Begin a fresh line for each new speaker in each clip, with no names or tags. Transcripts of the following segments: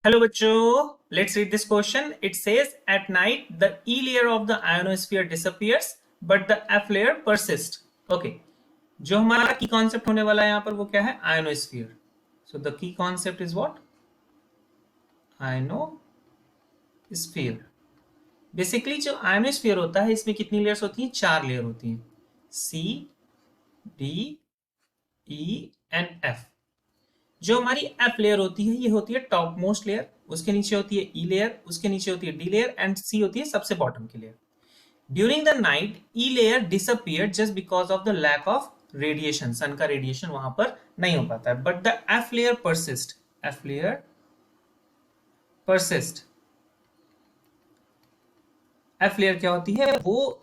Hello बच्चों, let's read this question. It says at night the E layer of the ionosphere disappears but the F layer persists. Okay, जो हमारा की concept होने वाला है यहाँ पर वो क्या है? Ionosphere. So the key concept is what? Ionosphere. Basically जो आयोनोस्फीयर होता है इसमें कितनी लेयर्स होती हैं? 4 लेयर होती हैं. C, D, E and F. जो हमारी एफ लेयर होती है ये होती है टॉप मोस्ट लेयर, उसके नीचे होती है ई लेयर, उसके नीचे होती है डी लेयर एंड सी होती है सबसे बॉटम की layer. During the night E layer disappear just because of the lack of radiation. Sun का रेडिएशन वहां पर नहीं हो पाता है. But the F layer persist. F layer persist. F layer क्या होती है? वो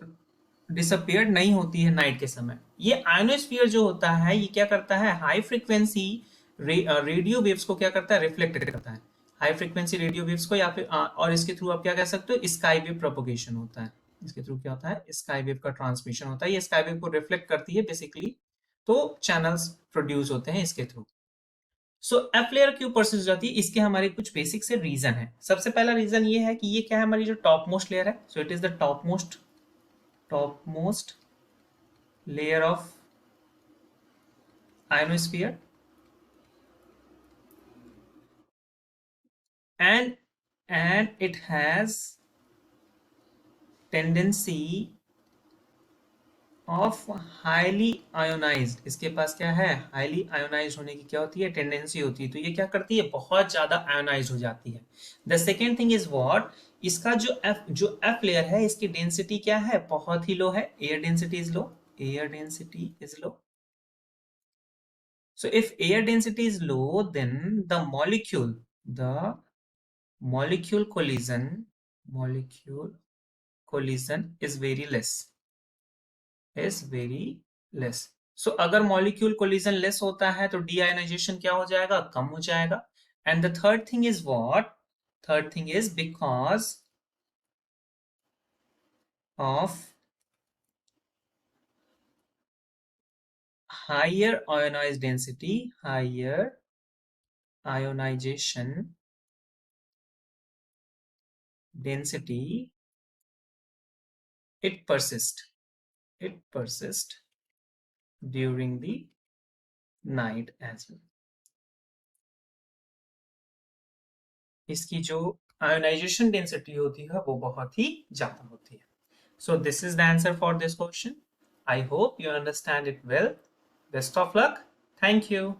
डिसअपियर नहीं होती है नाइट के समय. ये आयोनोस्फीयर जो होता है ये क्या करता है? हाई फ्रीक्वेंसी रेडियो वेव्स को क्या करता है? रिफ्लेक्ट करता है. हाई फ्रीक्वेंसी रेडियो वेव्स को या फिर और इसके थ्रू आप क्या कह सकते हो? स्काई वेव प्रोपोगेशन होता है. इसके थ्रू क्या होता है? स्काई वेव का ट्रांसमिशन होता है. ये स्काई वेव को रिफ्लेक्ट करती है बेसिकली, तो चैनल्स प्रोड्यूस होते हैं इसके थ्रू. सो एफ लेयर क्यों परसिस्ट जाती है? इसके हमारे कुछ बेसिक से रीजन है. सबसे पहला रीजन ये है कि ये क्या है? हमारी जो टॉप मोस्ट लेयर है. So it is the top most layer of ionosphere, and it has tendency of highly ionized. इसके पास क्या है? highly ionized होने की क्या होती है? टेंडेंसी होती है. तो ये क्या करती है? बहुत ज्यादा आयोनाइज हो जाती है. The second thing is what? इसका जो एफ लेयर है इसकी डेंसिटी क्या है? बहुत ही लो है. Air density is low. Air density is low. So if air density is low, then the molecule collision is very less. So अगर molecule collision less होता है तो deionization क्या हो जाएगा? कम हो जाएगा. And the third thing is what? Third thing is because of higher ionization density, it persists during the night as well. इसकी जो आयोनाइजेशन डेंसिटी होती है वो बहुत ही ज्यादा होती है. So this is the answer for this question. I hope you understand it well. Best of luck. Thank you.